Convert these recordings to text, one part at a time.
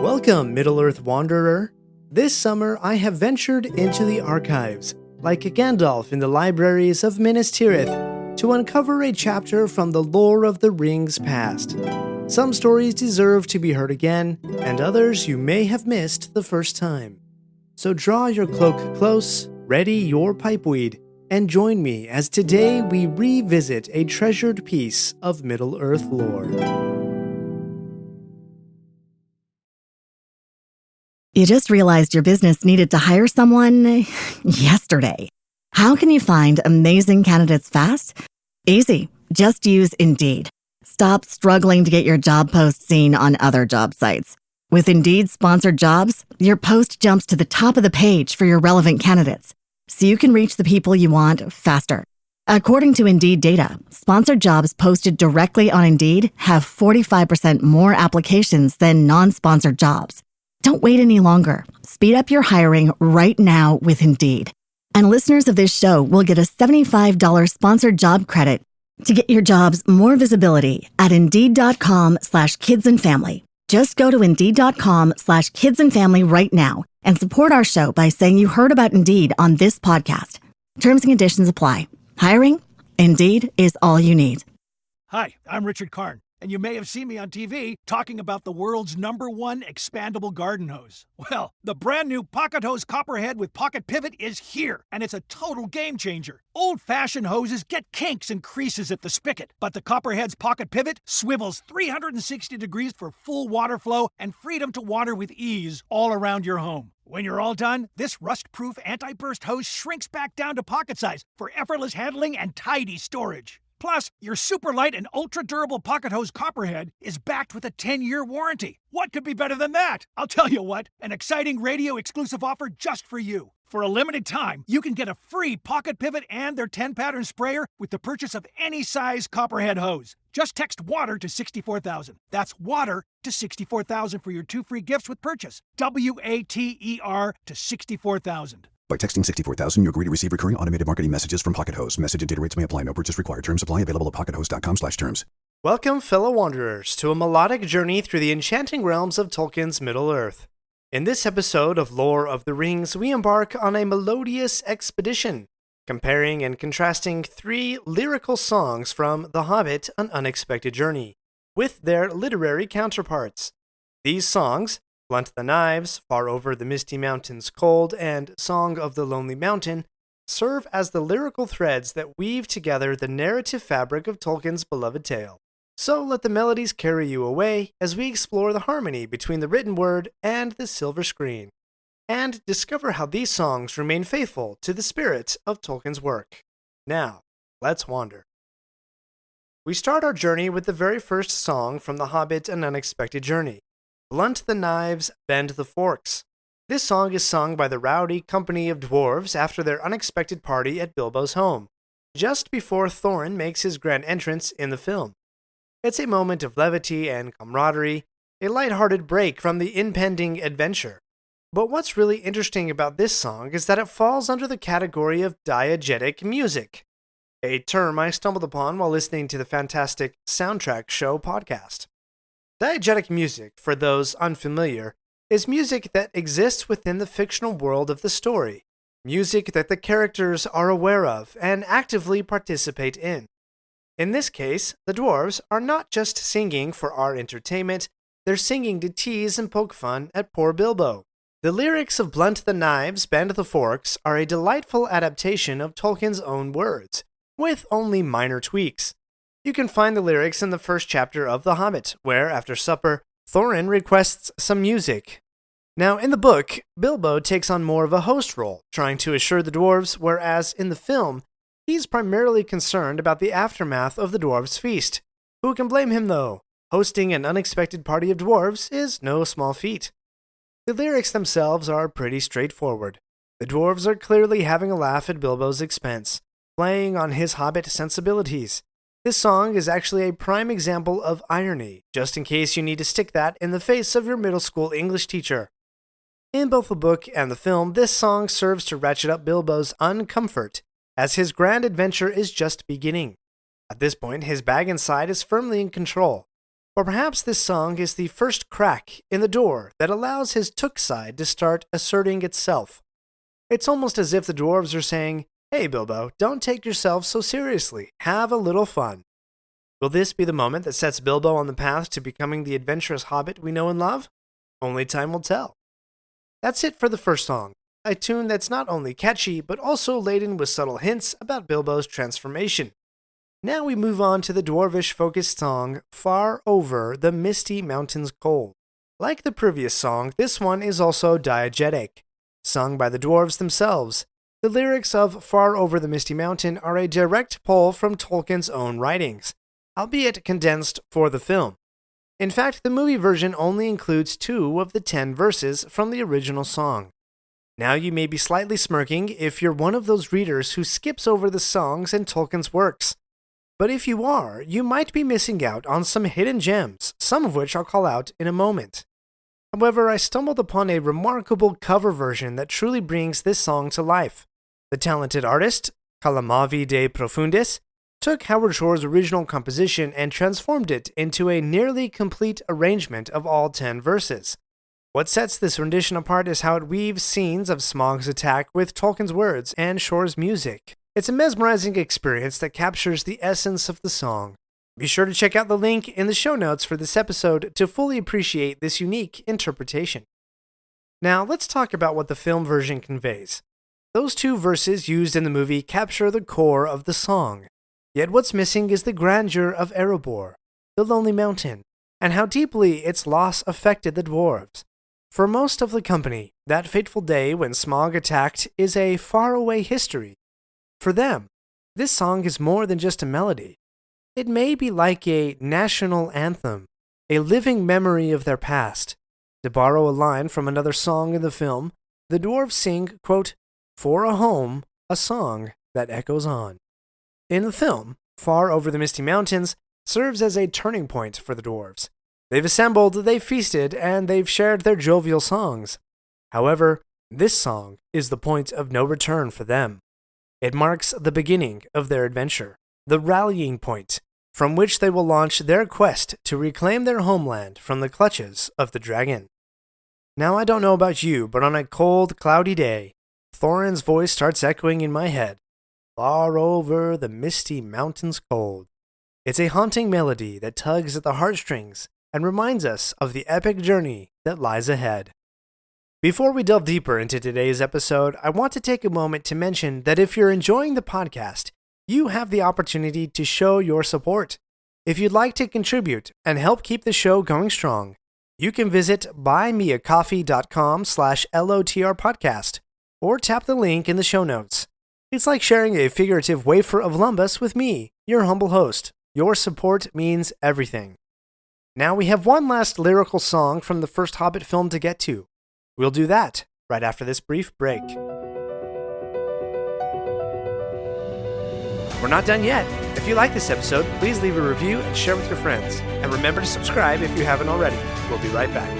Welcome, Middle-earth wanderer. This summer I have ventured into the archives, like Gandalf in the libraries of Minas Tirith, to uncover a chapter from the lore of the Rings past. Some stories deserve to be heard again, and others you may have missed the first time. So draw your cloak close, ready your pipeweed, and join me as today we revisit a treasured piece of Middle-earth lore. You just realized your business needed to hire someone yesterday. How can you find amazing candidates fast? Easy. Just use Indeed. Stop struggling to get your job post seen on other job sites. With Indeed sponsored jobs, your post jumps to the top of the page for your relevant candidates, so you can reach the people you want faster. According to Indeed data, sponsored jobs posted directly on Indeed have 45% more applications than non-sponsored jobs. Don't wait any longer. Speed up your hiring right now with Indeed. And listeners of this show will get a $75 sponsored job credit to get your jobs more visibility at Indeed.com/kidsandfamily. Just go to Indeed.com/kidsandfamily right now and support our show by saying you heard about Indeed on this podcast. Terms and conditions apply. Hiring? Indeed is all you need. Hi, I'm Richard Karn, and you may have seen me on TV talking about the world's #1 expandable garden hose. Well, the brand new Pocket Hose Copperhead with Pocket Pivot is here, and it's a total game changer. Old-fashioned hoses get kinks and creases at the spigot, but the Copperhead's Pocket Pivot swivels 360 degrees for full water flow and freedom to water with ease all around your home. When you're all done, this rust-proof anti-burst hose shrinks back down to pocket size for effortless handling and tidy storage. Plus, your super light and ultra-durable Pocket Hose Copperhead is backed with a 10-year warranty. What could be better than that? I'll tell you what, an exciting radio-exclusive offer just for you. For a limited time, you can get a free Pocket Pivot and their 10-pattern sprayer with the purchase of any size Copperhead hose. Just text WATER to 64,000. That's WATER to 64,000 for your 2 free gifts with purchase. WATER to 64,000. By texting 64,000, you agree to receive recurring automated marketing messages from Pocket Hose. Message and data rates may apply. No purchase required. Terms apply. Available at pockethose.com/terms. Welcome, fellow wanderers, to a melodic journey through the enchanting realms of Tolkien's Middle-earth. In this episode of Lore of the Rings, we embark on a melodious expedition, comparing and contrasting 3 lyrical songs from The Hobbit, An Unexpected Journey, with their literary counterparts. These songs, Blunt the Knives, Far Over the Misty Mountains Cold, and Song of the Lonely Mountain, serve as the lyrical threads that weave together the narrative fabric of Tolkien's beloved tale. So let the melodies carry you away as we explore the harmony between the written word and the silver screen, and discover how these songs remain faithful to the spirit of Tolkien's work. Now, let's wander. We start our journey with the very first song from The Hobbit, An Unexpected Journey, Blunt the Knives, Bend the Forks. This song is sung by the rowdy company of dwarves after their unexpected party at Bilbo's home, just before Thorin makes his grand entrance in the film. It's a moment of levity and camaraderie, a lighthearted break from the impending adventure. But what's really interesting about this song is that it falls under the category of diegetic music, a term I stumbled upon while listening to the fantastic Soundtrack Show podcast. Diegetic music, for those unfamiliar, is music that exists within the fictional world of the story, music that the characters are aware of and actively participate in. In this case, the dwarves are not just singing for our entertainment, they're singing to tease and poke fun at poor Bilbo. The lyrics of Blunt the Knives, Bend the Forks are a delightful adaptation of Tolkien's own words, with only minor tweaks. You can find the lyrics in the first chapter of The Hobbit, where, after supper, Thorin requests some music. Now, in the book, Bilbo takes on more of a host role, trying to assure the dwarves, whereas in the film, he's primarily concerned about the aftermath of the dwarves' feast. Who can blame him, though? Hosting an unexpected party of dwarves is no small feat. The lyrics themselves are pretty straightforward. The dwarves are clearly having a laugh at Bilbo's expense, playing on his hobbit sensibilities. This song is actually a prime example of irony, just in case you need to stick that in the face of your middle school English teacher. In both the book and the film, this song serves to ratchet up Bilbo's uncomfort, as his grand adventure is just beginning. At this point, his bag inside is firmly in control. Or perhaps this song is the first crack in the door that allows his Took side to start asserting itself. It's almost as if the dwarves are saying, "Hey Bilbo, don't take yourself so seriously. Have a little fun." Will this be the moment that sets Bilbo on the path to becoming the adventurous hobbit we know and love? Only time will tell. That's it for the first song, a tune that's not only catchy, but also laden with subtle hints about Bilbo's transformation. Now we move on to the dwarvish-focused song, Far Over the Misty Mountains Cold. Like the previous song, this one is also diegetic, sung by the dwarves themselves. The lyrics of Far Over the Misty Mountain are a direct pull from Tolkien's own writings, albeit condensed for the film. In fact, the movie version only includes 2 of the 10 verses from the original song. Now you may be slightly smirking if you're one of those readers who skips over the songs in Tolkien's works. But if you are, you might be missing out on some hidden gems, some of which I'll call out in a moment. However, I stumbled upon a remarkable cover version that truly brings this song to life. The talented artist, Calamavi de Profundis, took Howard Shore's original composition and transformed it into a nearly complete arrangement of all 10 verses. What sets this rendition apart is how it weaves scenes of Smaug's attack with Tolkien's words and Shore's music. It's a mesmerizing experience that captures the essence of the song. Be sure to check out the link in the show notes for this episode to fully appreciate this unique interpretation. Now, let's talk about what the film version conveys. Those 2 verses used in the movie capture the core of the song. Yet what's missing is the grandeur of Erebor, the lonely mountain, and how deeply its loss affected the dwarves. For most of the company, that fateful day when Smaug attacked is a faraway history. For them, this song is more than just a melody. It may be like a national anthem, a living memory of their past. To borrow a line from another song in the film, the dwarves sing, quote, "For a home, a song that echoes on." In the film, Far Over the Misty Mountains serves as a turning point for the dwarves. They've assembled, they've feasted, and they've shared their jovial songs. However, this song is the point of no return for them. It marks the beginning of their adventure, the rallying point from which they will launch their quest to reclaim their homeland from the clutches of the dragon. Now I don't know about you, but on a cold, cloudy day, Thorin's voice starts echoing in my head. Far over the misty mountains cold. It's a haunting melody that tugs at the heartstrings and reminds us of the epic journey that lies ahead. Before we delve deeper into today's episode, I want to take a moment to mention that if you're enjoying the podcast, you have the opportunity to show your support. If you'd like to contribute and help keep the show going strong, you can visit buymeacoffee.com/LOTRpodcast or tap the link in the show notes. It's like sharing a figurative wafer of lumbus with me, your humble host. Your support means everything. Now we have one last lyrical song from the first Hobbit film to get to. We'll do that right after this brief break. We're not done yet. If you like this episode, please leave a review and share with your friends. And remember to subscribe if you haven't already. We'll be right back.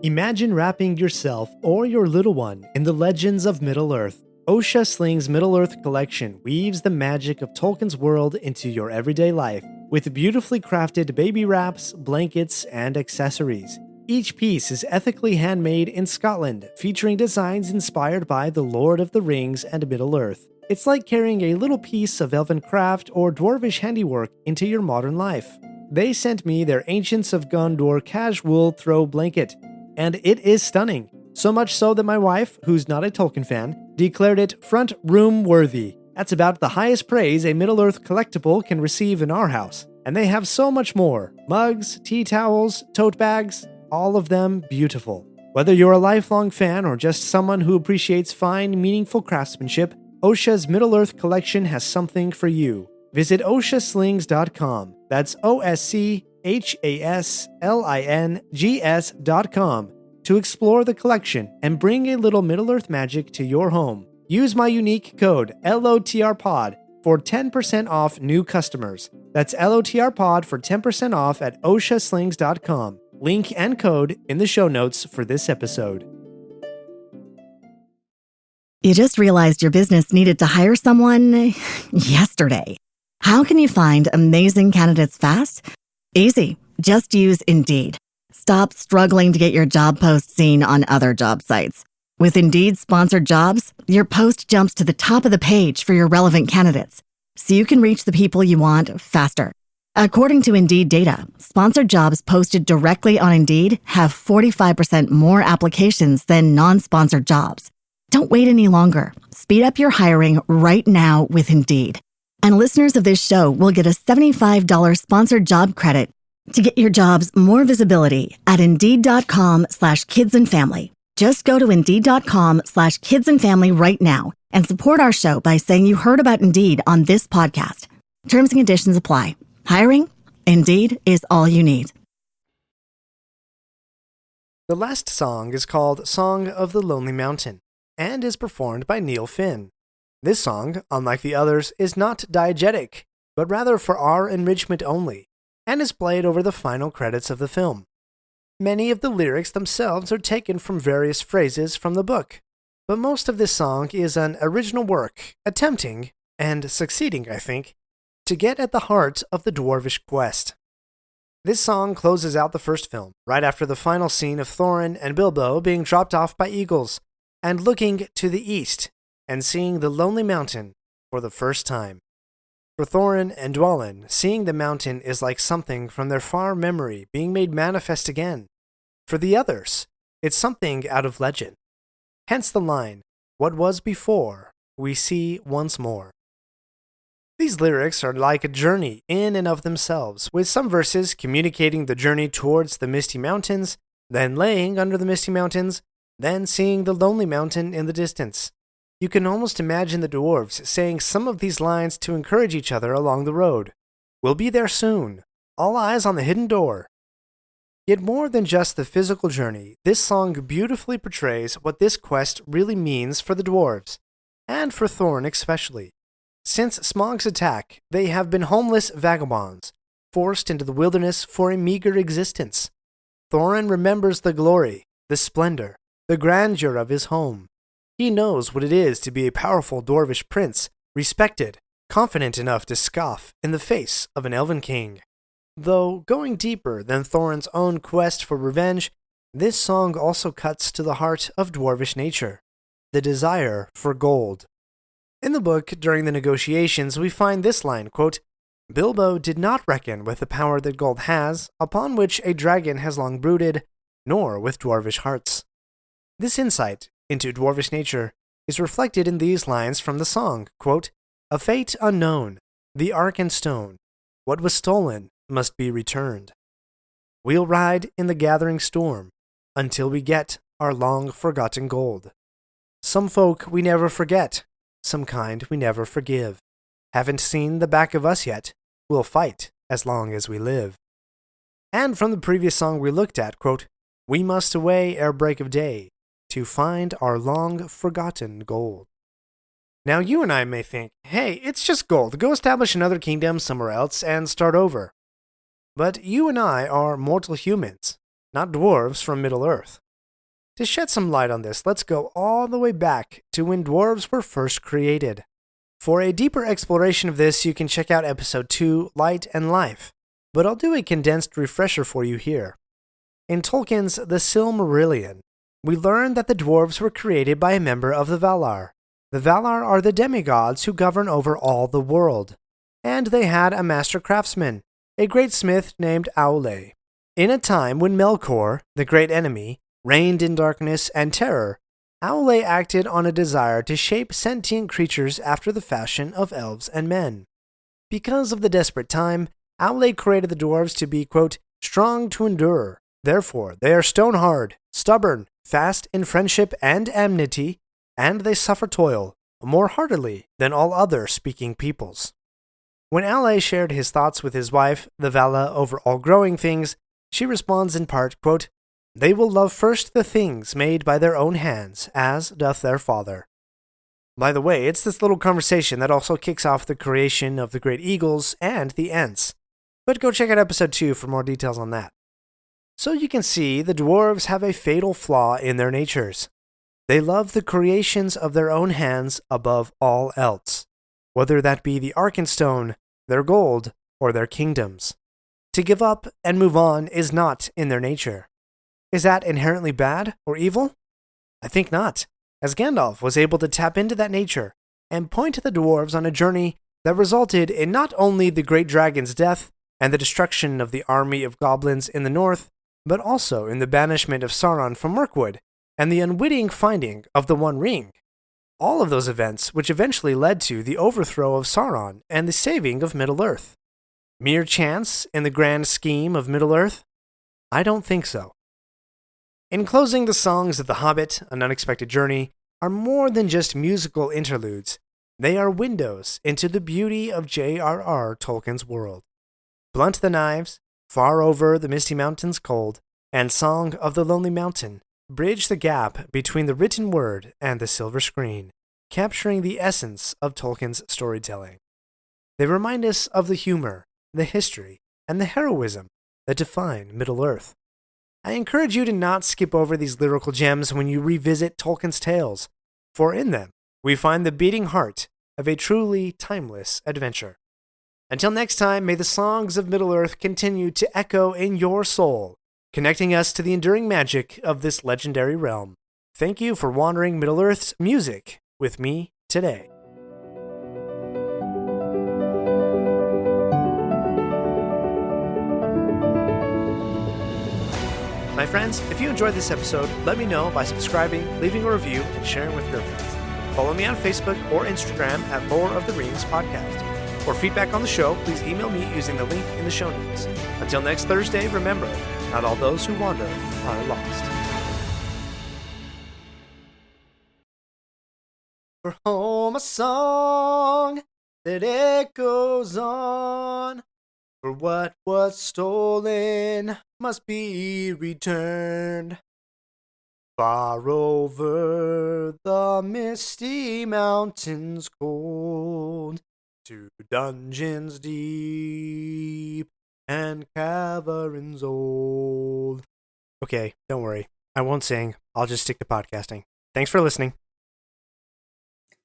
Imagine wrapping yourself or your little one in the legends of Middle-earth. Osha Sling's Middle-earth collection weaves the magic of Tolkien's world into your everyday life with beautifully crafted baby wraps, blankets, and accessories. Each piece is ethically handmade in Scotland, featuring designs inspired by The Lord of the Rings and Middle-earth. It's like carrying a little piece of elven craft or dwarvish handiwork into your modern life. They sent me their Ancients of Gondor casual throw blanket, and it is stunning. So much so that my wife, who's not a Tolkien fan, declared it front room worthy. That's about the highest praise a Middle-earth collectible can receive in our house. And they have so much more. Mugs, tea towels, tote bags, all of them beautiful. Whether you're a lifelong fan or just someone who appreciates fine, meaningful craftsmanship, Osha's Middle-earth collection has something for you. Visit oshaslings.com. That's OSCHASLINGS.com to explore the collection and bring a little Middle-earth magic to your home. Use my unique code LOTRPOD for 10% off new customers. That's LOTRPOD for 10% off at oshaslings.com. Link and code in the show notes for this episode. You just realized your business needed to hire someone yesterday. How can you find amazing candidates fast? Easy. Just use Indeed. Stop struggling to get your job post seen on other job sites. With Indeed sponsored jobs, your post jumps to the top of the page for your relevant candidates, so you can reach the people you want faster. According to Indeed data, sponsored jobs posted directly on Indeed have 45% more applications than non-sponsored jobs. Don't wait any longer. Speed up your hiring right now with Indeed. And listeners of this show will get a $75 sponsored job credit to get your jobs more visibility at Indeed.com/kidsandfamily. Just go to Indeed.com/kidsandfamily right now and support our show by saying you heard about Indeed on this podcast. Terms and conditions apply. Hiring? Indeed is all you need. The last song is called Song of the Lonely Mountain and is performed by Neil Finn. This song, unlike the others, is not diegetic, but rather for our enrichment only, and is played over the final credits of the film. Many of the lyrics themselves are taken from various phrases from the book, but most of this song is an original work, attempting, and succeeding, I think, to get at the heart of the dwarvish quest. This song closes out the first film, right after the final scene of Thorin and Bilbo being dropped off by eagles, and looking to the east, and seeing the lonely mountain for the first time. For Thorin and Dwalin, seeing the mountain is like something from their far memory being made manifest again. For the others, it's something out of legend. Hence the line, "What was before, we see once more." These lyrics are like a journey in and of themselves, with some verses communicating the journey towards the Misty Mountains, then laying under the Misty Mountains, then seeing the Lonely Mountain in the distance. You can almost imagine the dwarves saying some of these lines to encourage each other along the road. "We'll be there soon. All eyes on the hidden door." Yet more than just the physical journey, this song beautifully portrays what this quest really means for the dwarves, and for Thorin especially. Since Smaug's attack, they have been homeless vagabonds, forced into the wilderness for a meager existence. Thorin remembers the glory, the splendor, the grandeur of his home. He knows what it is to be a powerful dwarvish prince, respected, confident enough to scoff in the face of an elven king. Though going deeper than Thorin's own quest for revenge, this song also cuts to the heart of dwarvish nature, the desire for gold. In the book, during the negotiations, we find this line, quote, "Bilbo did not reckon with the power that gold has, upon which a dragon has long brooded, nor with dwarvish hearts." This insight into dwarvish nature is reflected in these lines from the song, quote, "A fate unknown, the Arkenstone, what was stolen must be returned. We'll ride in the gathering storm, until we get our long-forgotten gold. Some folk we never forget, some kind we never forgive. Haven't seen the back of us yet, we'll fight as long as we live." And from the previous song we looked at, quote, "We must away ere break of day, to find our long-forgotten gold." Now you and I may think, hey, it's just gold, go establish another kingdom somewhere else and start over. But you and I are mortal humans, not dwarves from Middle-earth. To shed some light on this, let's go all the way back to when dwarves were first created. For a deeper exploration of this, you can check out episode 2, Light and Life, but I'll do a condensed refresher for you here. In Tolkien's The Silmarillion, we learn that the dwarves were created by a member of the Valar. The Valar are the demigods who govern over all the world, and they had a master craftsman, a great smith named Aule. In a time when Melkor, the great enemy, reigned in darkness and terror, Aule acted on a desire to shape sentient creatures after the fashion of elves and men. Because of the desperate time, Aule created the dwarves to be, quote, "strong to endure. Therefore, they are stone-hard, stubborn, fast in friendship and enmity, and they suffer toil more heartily than all other speaking peoples." When Aule shared his thoughts with his wife, the Vala, over all growing things, she responds in part, quote, "They will love first the things made by their own hands, as doth their father." By the way, it's this little conversation that also kicks off the creation of the great eagles and the Ents. But go check out episode 2 for more details on that. So you can see the dwarves have a fatal flaw in their natures. They love the creations of their own hands above all else, whether that be the Arkenstone, their gold, or their kingdoms. To give up and move on is not in their nature. Is that inherently bad or evil? I think not, as Gandalf was able to tap into that nature and point to the dwarves on a journey that resulted in not only the great dragon's death and the destruction of the army of goblins in the north, but also in the banishment of Sauron from Mirkwood and the unwitting finding of the One Ring. All of those events which eventually led to the overthrow of Sauron and the saving of Middle-earth. Mere chance in the grand scheme of Middle-earth? I don't think so. In closing, the songs of The Hobbit, An Unexpected Journey, are more than just musical interludes. They are windows into the beauty of J.R.R. Tolkien's world. Blunt the Knives, Far Over the Misty Mountains Cold, and Song of the Lonely Mountain bridge the gap between the written word and the silver screen, capturing the essence of Tolkien's storytelling. They remind us of the humor, the history, and the heroism that define Middle-earth. I encourage you to not skip over these lyrical gems when you revisit Tolkien's tales, for in them we find the beating heart of a truly timeless adventure. Until next time, may the songs of Middle-earth continue to echo in your soul, connecting us to the enduring magic of this legendary realm. Thank you for wandering Middle-earth's music with me today. My friends, if you enjoyed this episode, let me know by subscribing, leaving a review, and sharing with your friends. Follow me on Facebook or Instagram at Lore of the Rings Podcast. For feedback on the show, please email me using the link in the show notes. Until next Thursday, remember, not all those who wander are lost. For home a song that echoes on. For what was stolen must be returned. Far over the misty mountains cold, to dungeons deep and caverns old. Okay, don't worry. I won't sing. I'll just stick to podcasting. Thanks for listening.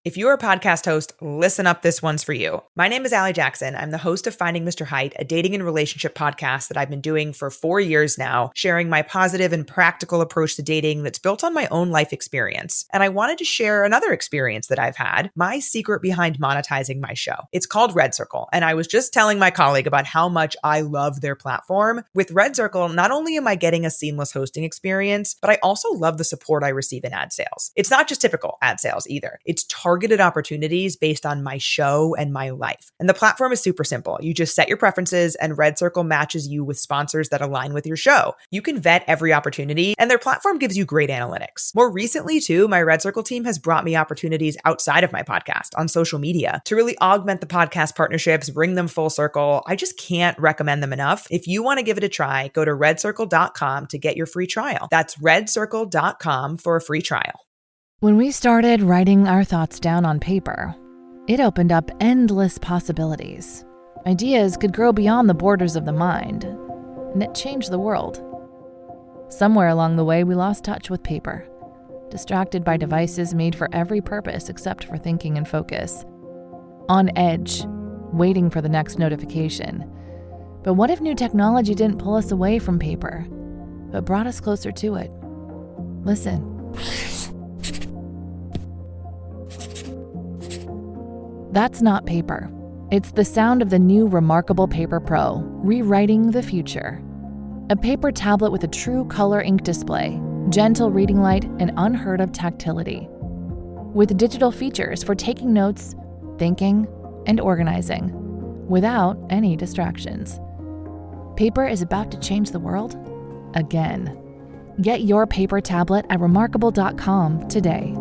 If you're a podcast host, listen up, this one's for you. My name is Allie Jackson. I'm the host of Finding Mr. Height, a dating and relationship podcast that I've been doing for 4 years now, sharing my positive and practical approach to dating that's built on my own life experience. And I wanted to share another experience that I've had, my secret behind monetizing my show. It's called Red Circle, and I was just telling my colleague about how much I love their platform. With Red Circle, not only am I getting a seamless hosting experience, but I also love the support I receive in ad sales. It's not just typical ad sales either. It's targeted opportunities based on my show and my life. And the platform is super simple. You just set your preferences and Red Circle matches you with sponsors that align with your show. You can vet every opportunity and their platform gives you great analytics. More recently too, my Red Circle team has brought me opportunities outside of my podcast on social media to really augment the podcast partnerships, bring them full circle. I just can't recommend them enough. If you want to give it a try, go to redcircle.com to get your free trial. That's redcircle.com for a free trial. When we started writing our thoughts down on paper, it opened up endless possibilities. Ideas could grow beyond the borders of the mind, and it changed the world. Somewhere along the way, we lost touch with paper, distracted by devices made for every purpose except for thinking and focus. On edge, waiting for the next notification. But what if new technology didn't pull us away from paper, but brought us closer to it? Listen. That's not paper. It's the sound of the new Remarkable Paper Pro, rewriting the future. A paper tablet with a true color ink display, gentle reading light, and unheard of tactility. With digital features for taking notes, thinking, and organizing, without any distractions. Paper is about to change the world again. Get your paper tablet at remarkable.com today.